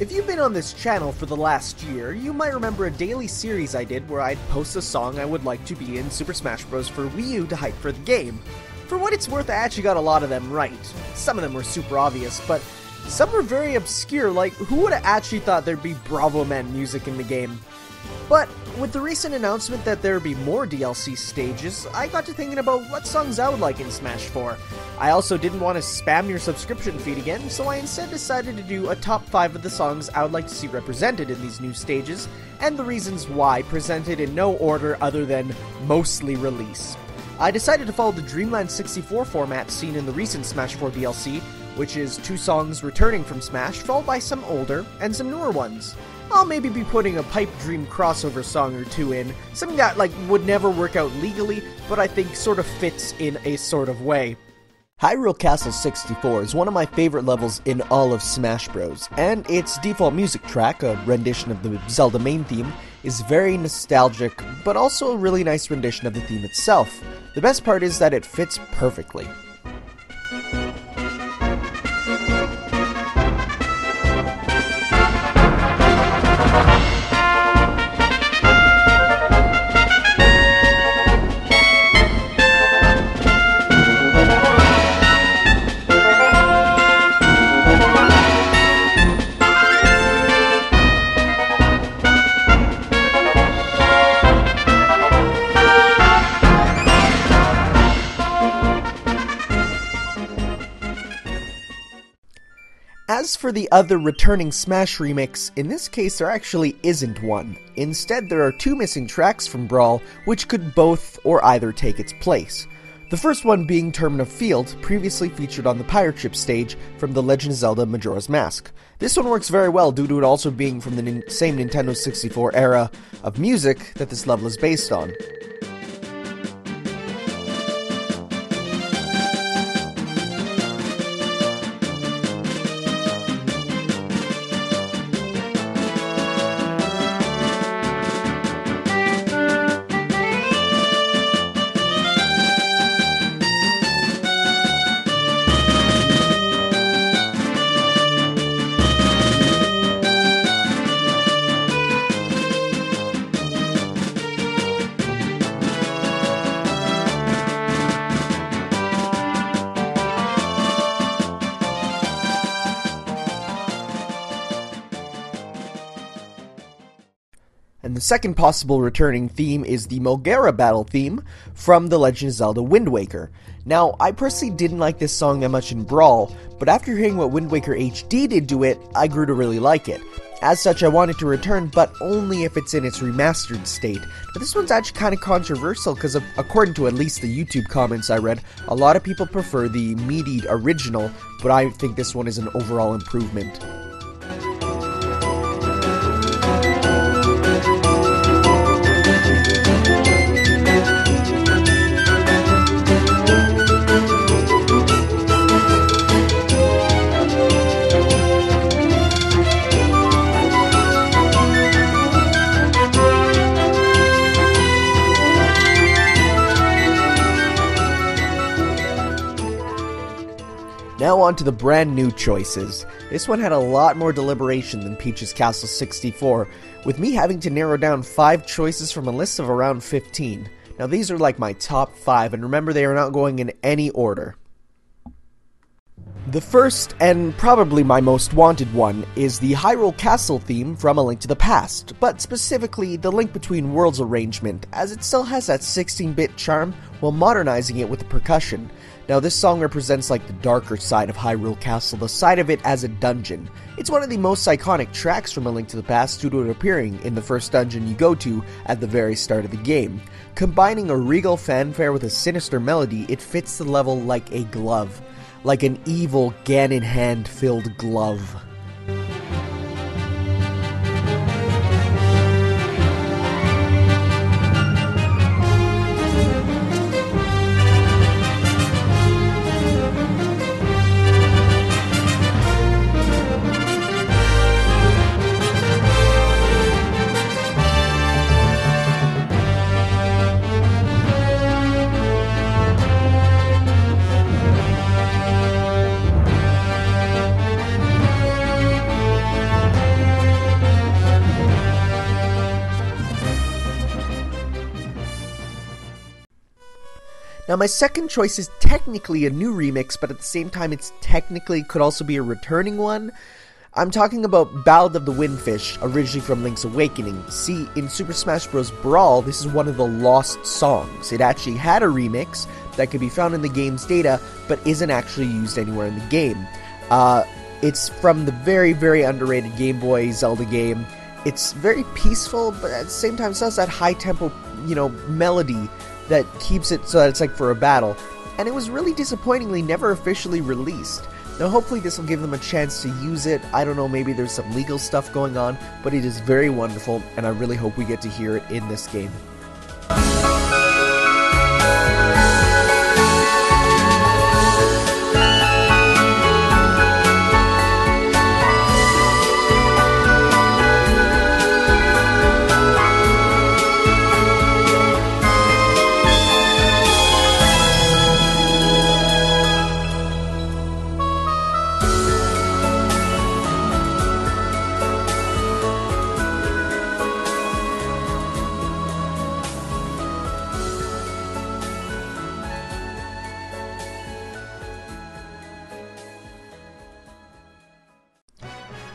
If you've been on this channel for the last year, you might remember a daily series I did where I'd post a song I would like to be in Super Smash Bros. For Wii U to hype for the game. For what it's worth, I actually got a lot of them right. Some of them were super obvious, but some were very obscure, like who would have actually thought there'd be Bravo Man music in the game? But with the recent announcement that there would be more DLC stages, I got to thinking about what songs I would like in Smash 4. I also didn't want to spam your subscription feed again, so I instead decided to do a top 5 of the songs I would like to see represented in these new stages, and the reasons why, presented in no order other than mostly release. I decided to follow the Dreamland 64 format seen in the recent Smash 4 DLC, which is 2 songs returning from Smash, followed by some older and some newer ones. I'll maybe be putting a Pipe Dream crossover song or 2 in, something that would never work out legally, but I think sort of fits in a sort of way. Hyrule Castle 64 is one of my favorite levels in all of Smash Bros, and its default music track, a rendition of the Zelda main theme, is very nostalgic, but also a really nice rendition of the theme itself. The best part is that it fits perfectly. As for the other returning Smash remix, in this case there actually isn't one. Instead, there are 2 missing tracks from Brawl, which could both or either take its place. The first one being Termina Field, previously featured on the Pirate Ship stage from The Legend of Zelda Majora's Mask. This one works very well due to it also being from the same Nintendo 64 era of music that this level is based on. And the second possible returning theme is the Moleguerra battle theme from The Legend of Zelda Wind Waker. Now, I personally didn't like this song that much in Brawl, but after hearing what Wind Waker HD did to it, I grew to really like it. As such, I want it to return, but only if it's in its remastered state. But this one's actually kind of controversial, because according to at least the YouTube comments I read, a lot of people prefer the MIDI original, but I think this one is an overall improvement. Now on to the brand new choices. This one had a lot more deliberation than Peach's Castle 64, with me having to narrow down 5 choices from a list of around 15. Now these are like my top 5, and remember they are not going in any order. The first, and probably my most wanted one, is the Hyrule Castle theme from A Link to the Past, but specifically the Link Between Worlds arrangement, as it still has that 16-bit charm while modernizing it with the percussion. Now this song represents like the darker side of Hyrule Castle, the side of it as a dungeon. It's one of the most iconic tracks from A Link to the Past due to it appearing in the first dungeon you go to at the very start of the game. Combining a regal fanfare with a sinister melody, it fits the level like a glove. Like an evil Ganon-hand filled glove. Now my second choice is technically a new remix, but at the same time it's technically could also be a returning one. I'm talking about Ballad of the Windfish, originally from Link's Awakening. See, in Super Smash Bros. Brawl, this is one of the lost songs. It actually had a remix that could be found in the game's data, but isn't actually used anywhere in the game. It's from the very, very underrated Game Boy Zelda game. It's very peaceful, but at the same time it has that high-tempo, melody that keeps it so that it's like for a battle. And it was really disappointingly never officially released. Now hopefully this will give them a chance to use it. I don't know, maybe there's some legal stuff going on, but it is very wonderful, and I really hope we get to hear it in this game.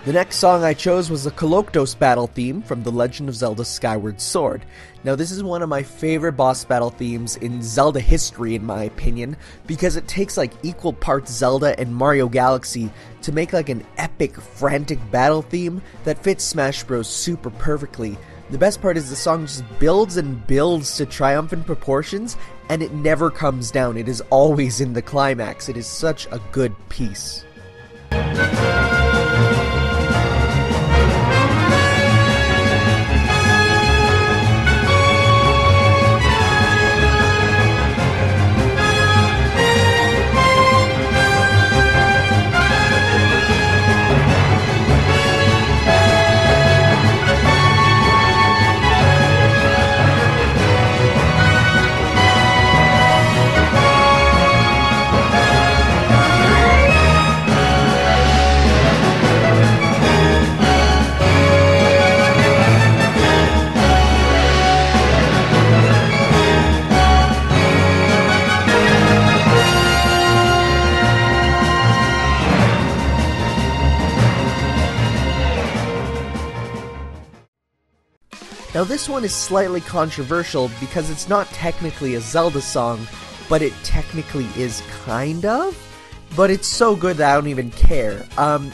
The next song I chose was the Koloktos battle theme from The Legend of Zelda Skyward Sword. Now this is one of my favorite boss battle themes in Zelda history in my opinion, because it takes like equal parts Zelda and Mario Galaxy to make like an epic, frantic battle theme that fits Smash Bros. Super perfectly. The best part is the song just builds and builds to triumphant proportions, and it never comes down. It is always in the climax. It is such a good piece. Now this one is slightly controversial because it's not technically a Zelda song, but it technically is kind of. But it's so good that I don't even care.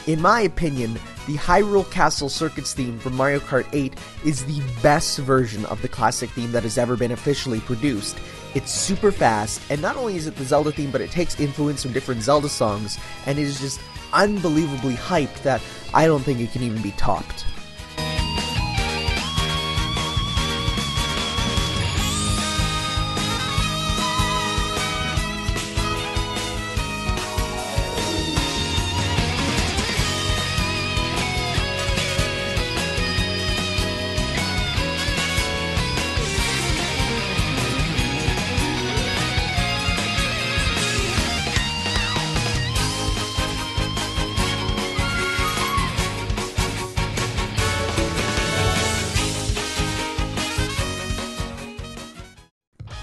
In my opinion, the Hyrule Castle Circuits theme from Mario Kart 8 is the best version of the classic theme that has ever been officially produced. It's super fast, and not only is it the Zelda theme, but it takes influence from different Zelda songs, and it is just unbelievably hyped that I don't think it can even be topped.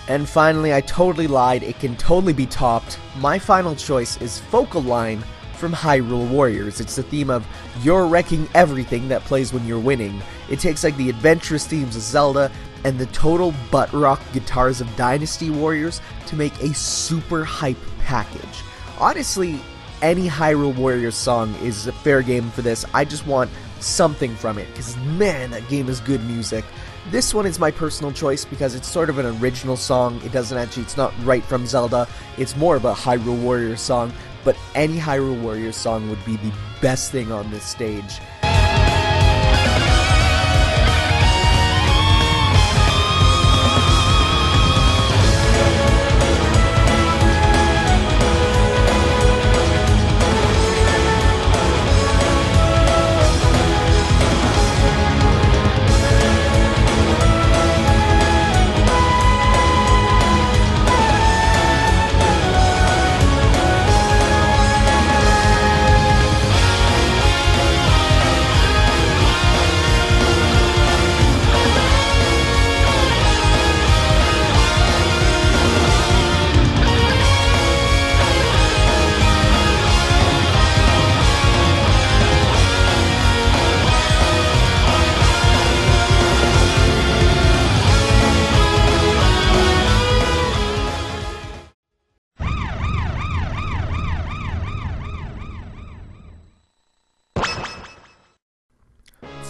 And finally, I totally lied, it can totally be topped. My final choice is Focal Line from Hyrule Warriors. It's the theme of you're wrecking everything that plays when you're winning. It takes like the adventurous themes of Zelda and the total butt rock guitars of Dynasty Warriors to make a super hype package. Honestly, any Hyrule Warriors song is a fair game for this. I just want something from it, because man, that game is good music. This one is my personal choice because it's sort of an original song. It's not right from Zelda. It's more of a Hyrule Warriors song, but any Hyrule Warriors song would be the best thing on this stage.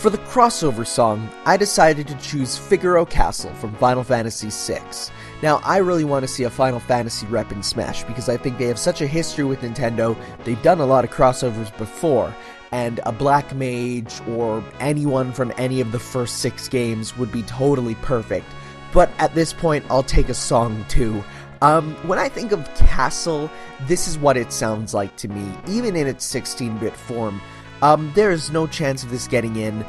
For the crossover song, I decided to choose Figaro Castle from Final Fantasy VI. Now, I really want to see a Final Fantasy rep in Smash because I think they have such a history with Nintendo. They've done a lot of crossovers before, and a Black Mage or anyone from any of the first 6 games would be totally perfect. But at this point, I'll take a song too. When I think of Castle, this is what it sounds like to me, even in its 16-bit form. There is no chance of this getting in,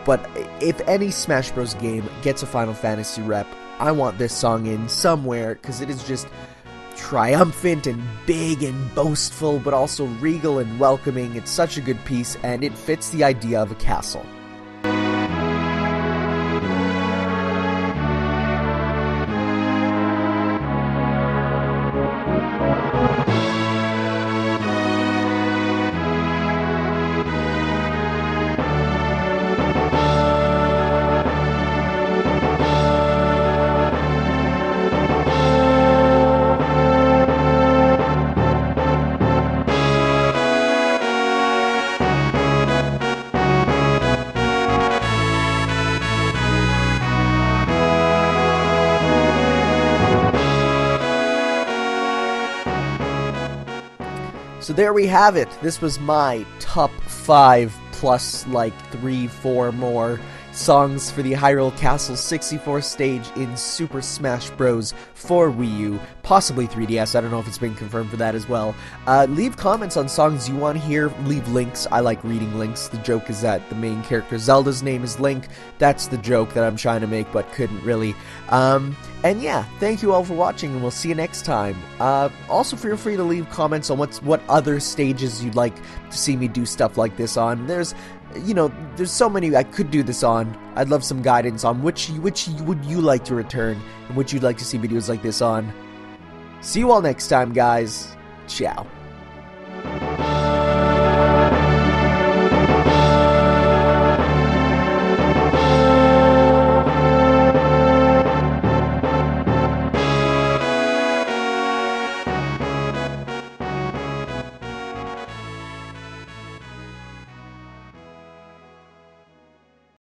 but if any Smash Bros. Game gets a Final Fantasy rep, I want this song in somewhere, because it is just triumphant and big and boastful, but also regal and welcoming. It's such a good piece, and it fits the idea of a castle. So there we have it. This was my top 5 plus like 3-4 more songs for the Hyrule Castle 64 stage in Super Smash Bros. For Wii U, possibly 3DS. I don't know if it's been confirmed for that as well. Leave comments on songs you want to hear. Leave links. I like reading links. The joke is that the main character Zelda's name is Link. That's the joke that I'm trying to make but couldn't really. And yeah, thank you all for watching, and we'll see you next time. Also, feel free to leave comments on what other stages you'd like to see me do stuff like this on. There's so many I could do this on. I'd love some guidance on which would you like to return, and which you'd like to see videos like this on. See you all next time, guys. Ciao.